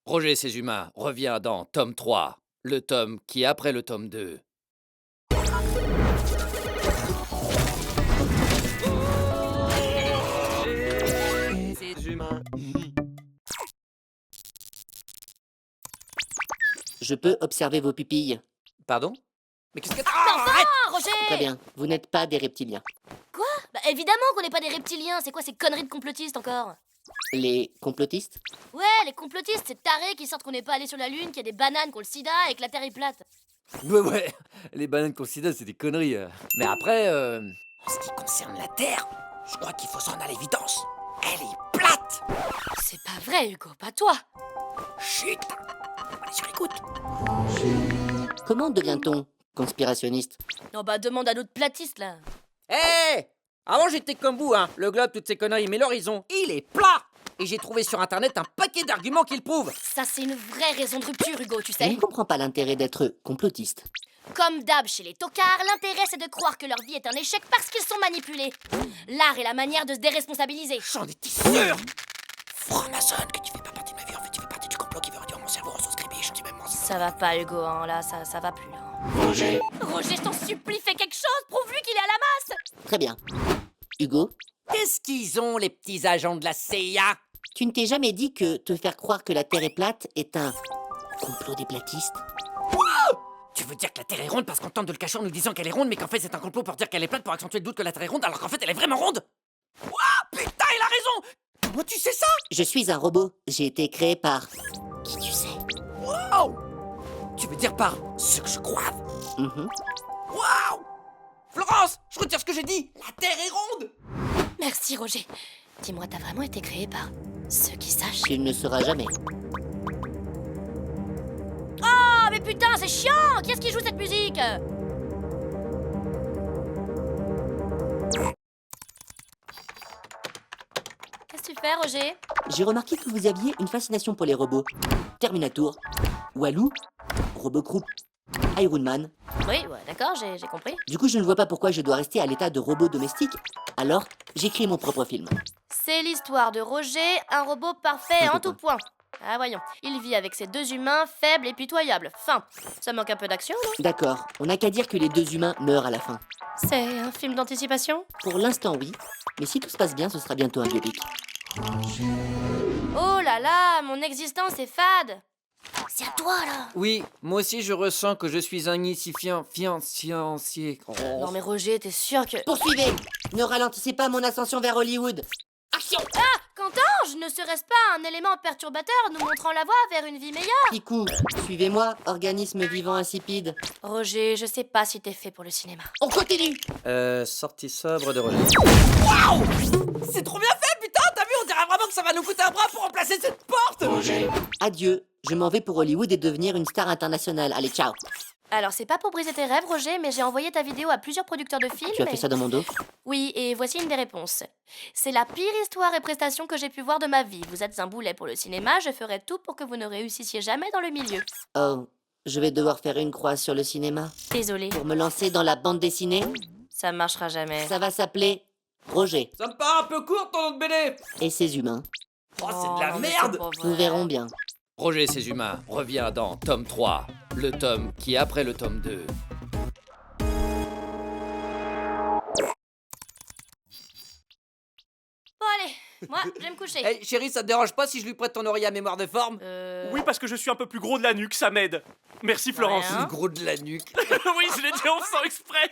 Roger et ses humains revient dans tome 3, le tome qui est après le tome 2. Ces humains. Je peux observer vos pupilles. Pardon? Mais qu'est-ce que... Ah, Roger! Très bien, vous n'êtes pas des reptiliens. Quoi? Bah évidemment qu'on n'est pas des reptiliens, c'est quoi ces conneries de complotistes encore? Les complotistes? Ouais, les complotistes, c'est tarés qui sortent qu'on n'est pas allé sur la Lune, qu'il y a des bananes, qu'on le sida et que la Terre est plate. Ouais, les bananes considèrent c'est des conneries. Mais après, En ce qui concerne la Terre, je crois qu'il faut s'en à l'évidence. Elle est plate. C'est pas vrai, Hugo, pas toi! Chut. Allez sur écoute. Comment devient-on conspirationniste? Non bah demande à d'autres platistes là. Hé Avant j'étais comme vous, hein. Le globe, toutes ces conneries, mais l'horizon, il est plat. Et j'ai trouvé sur internet un paquet d'arguments qui le prouvent. Ça c'est une vraie raison de rupture, Hugo, tu Je sais. ne comprends pas l'intérêt d'être complotiste. Comme d'hab chez les tocards, l'intérêt c'est de croire que leur vie est un échec parce qu'ils sont manipulés. L'art est la manière de se déresponsabiliser. J'en étais sûr. Franc-maçon, que tu fais pas partie de ma vie, en fait tu fais partie du complot qui veut réduire mon cerveau en sauce crébée, je dis même mensonge. Ça va pas, Hugo, hein, là, ça va plus, là. Roger. Roger, je t'en supplie, fais quelque chose, prouve-lui qu'il est à la masse. Très bien. Hugo, Qu'est-ce qu'ils ont, les petits agents de la CIA? tu ne t'es jamais dit que te faire croire que la Terre est plate est un complot des platistes? Tu veux dire que la Terre est ronde parce qu'on tente de le cacher en nous disant qu'elle est ronde, mais qu'en fait c'est un complot pour dire qu'elle est plate pour accentuer le doute que la Terre est ronde, alors qu'en fait elle est vraiment ronde? Wouah, putain, il a raison! Comment tu sais ça? Je suis un robot. J'ai été créé par... Qui tu sais? Wow! Tu veux dire par ce que je crois? Mhm. Waouh! Florence, je retire ce que j'ai dit! La Terre est ronde! Merci, Roger. Dis-moi, t'as vraiment été créé par ceux qui sachent? Il ne sera jamais. Oh, mais putain, c'est chiant! Qui est-ce qui joue cette musique? Qu'est-ce que tu fais, Roger? J'ai remarqué que vous aviez une fascination pour les robots. Terminator, Walou, Robocroup, Iron Man. Oui, ouais, d'accord, j'ai compris. Du coup, je ne vois pas pourquoi je dois rester à l'état de robot domestique. Alors, j'écris mon propre film. C'est l'histoire de Roger, un robot parfait Un en peu tout point. Ah, voyons. Il vit avec ses deux humains faibles et pitoyables. Fin. Ça manque un peu d'action, non? D'accord, on n'a qu'à dire que les deux humains meurent à la fin. C'est un film d'anticipation? Pour l'instant, oui. Mais si tout se passe bien, ce sera bientôt un biopic. Oh là là, mon existence est fade. C'est à toi, là. oui, moi aussi je ressens que je suis un fiancier. Non mais Roger, t'es sûr que... Poursuivez! Ne ralentissez pas mon ascension vers Hollywood. Action! Qu'entends-je? Ne serait-ce pas un élément perturbateur nous montrant la voie vers une vie meilleure? Picou, suivez-moi, organisme vivant insipide. Roger, je sais pas si t'es fait pour le cinéma. On continue! Sortie sobre de Roger. Waouh! C'est trop bien fait, putain! T'as vu, on dirait vraiment que ça va nous coûter un bras pour remplacer cette porte! Adieu, je m'en vais pour Hollywood et devenir une star internationale. Allez, ciao! Alors c'est pas pour briser tes rêves, Roger, mais j'ai envoyé ta vidéo à plusieurs producteurs de films. Tu as fait ça dans mon dos? Oui, et voici une des réponses. C'est la pire histoire et prestation que j'ai pu voir de ma vie. Vous êtes un boulet pour le cinéma, je ferai tout pour que vous ne réussissiez jamais dans le milieu. Oh, je vais devoir faire une croix sur le cinéma. Désolée, Pour me lancer dans la bande dessinée, ça marchera jamais. ça va s'appeler Roger Ça me paraît un peu court ton autre BD! et ses humains. Oh, c'est de la non, mais merde! c'est pas vrai. Nous verrons bien. Roger et ses humains revient dans tome 3, le tome qui est après le tome 2. Bon allez, moi je vais me coucher. Hey chérie, ça te dérange pas si je lui prête ton oreiller à mémoire de forme? Oui, parce que je suis un peu plus gros de la nuque, ça m'aide. Merci Florence. Rien. Le gros de la nuque. Oui, je l'ai dit en faisant exprès.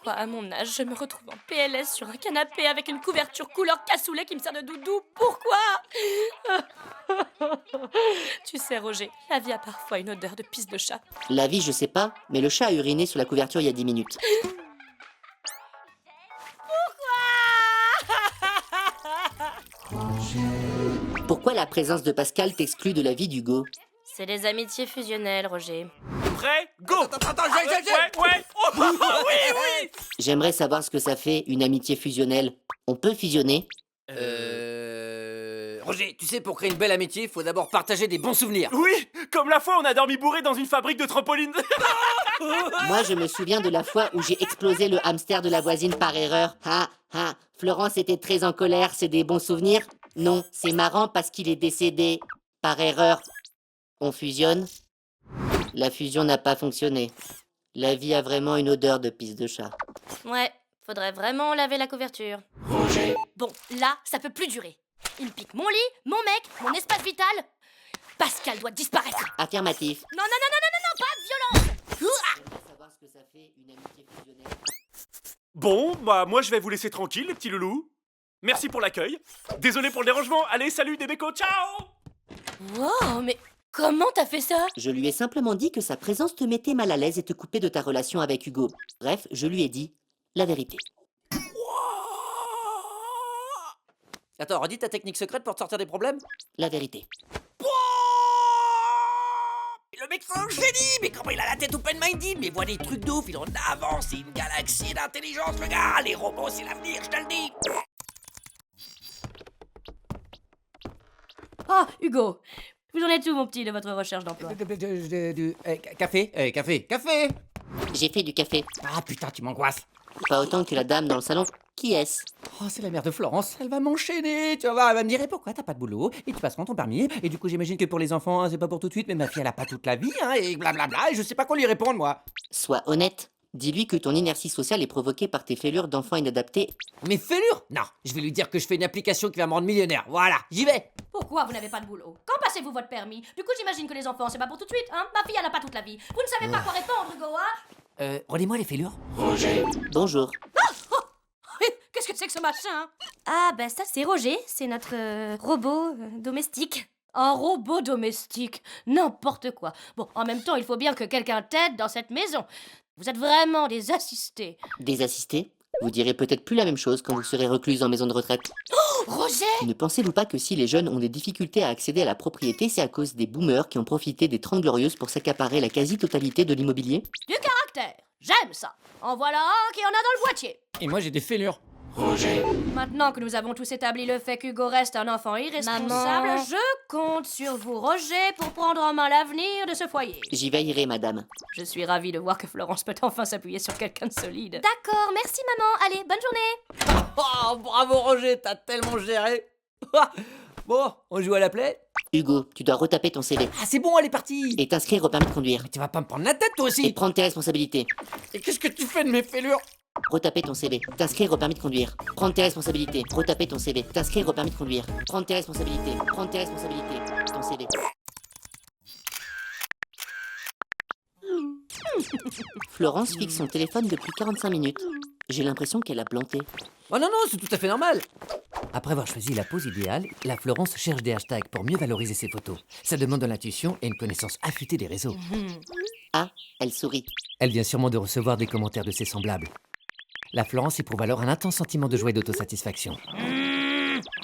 Quoi, à mon âge, je me retrouve en PLS sur un canapé avec une couverture couleur cassoulet qui me sert de doudou. Pourquoi? Tu sais, Roger, la vie a parfois une odeur de pisse de chat. La vie, je sais pas, mais le chat a uriné sur la couverture il y a 10 minutes. Pourquoi la présence de Pascal t'exclut de la vie d'Hugo? C'est les amitiés fusionnelles, Roger. Prêt? Go. Attends, Ouais. Oh, oui. J'aimerais savoir ce que ça fait, une amitié fusionnelle. On peut fusionner? Roger, tu sais, pour créer une belle amitié, faut d'abord partager des bons souvenirs. Oui, comme la fois on a dormi bourré dans une fabrique de trampolines. Moi, je me souviens de la fois où j'ai explosé le hamster de la voisine par erreur. Ha, ha, Florence était très en colère, c'est des bons souvenirs? Non, c'est marrant parce qu'il est décédé. Par erreur. On fusionne. La fusion n'a pas fonctionné. La vie a vraiment une odeur de pisse de chat. Ouais, faudrait vraiment laver la couverture. Bon, là, ça peut plus durer. Il pique mon lit, mon mec, mon espace vital. Pascal doit disparaître. Affirmatif. Non, pas de violence. J'aimerais savoir ce que ça fait une amitié fusionnelle. Bon, bah moi je vais vous laisser tranquille, les petits loulous. Merci pour l'accueil. Désolé pour le dérangement. Allez, salut des bécos, ciao. Wow, mais comment t'as fait ça? Je lui ai simplement dit que sa présence te mettait mal à l'aise et te coupait de ta relation avec Hugo. Bref, je lui ai dit la vérité. Attends, redis ta technique secrète pour te sortir des problèmes. La vérité. Le mec c'est un génie, mais comment il a la tête open-minded, mais il voit des trucs d'ouf, il en avance, c'est une galaxie d'intelligence, le gars. Les robots c'est l'avenir, je te le dis. Oh, Hugo, vous en êtes où, mon petit, de votre recherche d'emploi? Café. J'ai fait du café. Ah putain, tu m'angoisses. Pas autant que la dame dans le salon. Qui est-ce? Oh, c'est la mère de Florence, elle va m'enchaîner, tu vas voir, elle va me dire et pourquoi t'as pas de boulot, et tu passeras ton permis, et du coup j'imagine que pour les enfants, hein, c'est pas pour tout de suite, mais ma fille elle a pas toute la vie, hein, et blablabla, et je sais pas quoi lui répondre moi. Sois honnête. Dis-lui que ton inertie sociale est provoquée par tes fêlures d'enfants inadaptés. Mes fêlures? Non, je vais lui dire que je fais une application qui va me rendre millionnaire, voilà, j'y vais. Pourquoi vous n'avez pas de boulot? Quand passez-vous votre permis? Du coup, j'imagine que les enfants, c'est pas pour tout de suite, hein? Ma fille, elle a pas toute la vie. Vous ne savez pas quoi répondre, Hugo, hein? Redis-moi les fêlures. Bonjour. Qu'est-ce que c'est que ce machin? Ah, bah ça, c'est Roger, c'est notre robot domestique. Un robot domestique, n'importe quoi. Bon, en même temps, il faut bien que quelqu'un t'aide dans cette maison. Vous êtes vraiment des assistés. Des assistés? Vous direz peut-être plus la même chose quand vous serez recluse en maison de retraite. Roger! Ne pensez-vous pas que si les jeunes ont des difficultés à accéder à la propriété, c'est à cause des boomers qui ont profité des 30 glorieuses pour s'accaparer la quasi-totalité de l'immobilier? Du caractère, j'aime ça. En voilà un qui en a dans le boîtier. Et moi j'ai des fêlures. Maintenant que nous avons tous établi le fait qu'Hugo reste un enfant irresponsable, je compte sur vous, Roger, pour prendre en main l'avenir de ce foyer. J'y veillerai, madame. Je suis ravie de voir que Florence peut enfin s'appuyer sur quelqu'un de solide. D'accord, merci maman. Allez, bonne journée. Oh, bravo Roger, t'as tellement géré. Bon, on joue à la play. Hugo, tu dois retaper ton CV. Ah c'est bon, elle est partie. Et t'inscrire au permis de conduire. Mais tu vas pas me prendre la tête toi Et aussi. prendre tes responsabilités. Et qu'est-ce que tu fais de mes fêlures? Retaper ton CV. T'inscrire au permis de conduire. Prendre tes responsabilités. Retaper ton CV. T'inscrire au permis de conduire. Prendre tes responsabilités. Prendre tes responsabilités. Ton CV. Florence fixe son téléphone depuis 45 minutes. J'ai l'impression qu'elle a planté. Oh non, c'est tout à fait normal. Après avoir choisi la pose idéale, la Florence cherche des hashtags pour mieux valoriser ses photos. Ça demande de l'intuition et une connaissance affûtée des réseaux. Ah, elle sourit. Elle vient sûrement de recevoir des commentaires de ses semblables. La Florence éprouve alors un intense sentiment de joie et d'autosatisfaction.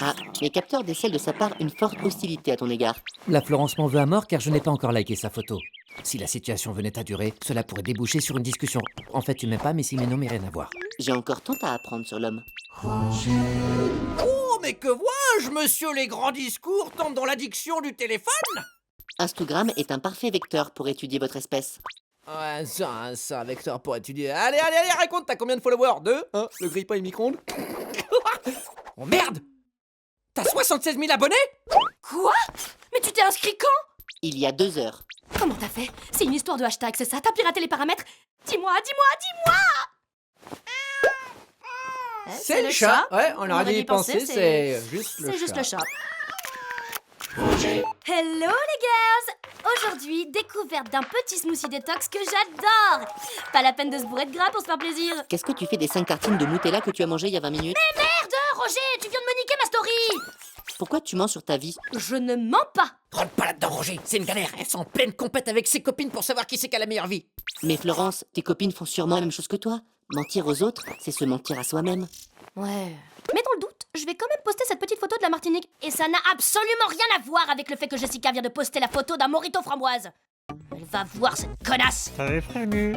Ah, mes capteurs décèlent de sa part une forte hostilité à ton égard. La Florence m'en veut à mort car je n'ai pas encore liké sa photo. Si la situation venait à durer, cela pourrait déboucher sur une discussion. En fait, tu m'aimes pas, mais si mes noms n'ont rien à voir. J'ai encore tant à apprendre sur l'homme. Oh, mais que vois-je, monsieur les grands discours tombent dans l'addiction du téléphone? Instagram est un parfait vecteur pour étudier votre espèce. Ouais, ça, vecteur pour étudier. Allez, raconte, t'as combien de followers? 2? Le grille-pain et micro-ondes. Oh merde! T'as 76 000 abonnés? Quoi? Mais tu t'es inscrit quand? Il y a 2 heures. Comment t'as fait? C'est une histoire de hashtag, c'est ça? T'as piraté les paramètres? Dis-moi! C'est le chat. Ouais, on aurait dû y penser, c'est juste le chat. C'est juste le chat. Hello les girls! Aujourd'hui, découverte d'un petit smoothie détox que j'adore! Pas la peine de se bourrer de gras pour se faire plaisir. Qu'est-ce que tu fais des 5 tartines de Nutella que tu as mangées il y a 20 minutes? Merde, Roger, tu viens de me niquer ma story! Pourquoi tu mens sur ta vie? Je ne mens pas! Rentre pas là-dedans, Roger, c'est une galère. Elles sont en pleine compète avec ses copines pour savoir qui c'est qui a la meilleure vie. Mais Florence, tes copines font sûrement la même chose que toi. Mentir aux autres, c'est se mentir à soi-même. Ouais. Mais dans le doute, je vais quand même poster cette petite photo de la Martinique. Et ça n'a absolument rien à voir avec le fait que Jessica vient de poster la photo d'un mojito framboise. Elle va voir cette connasse. T'avais prévenu.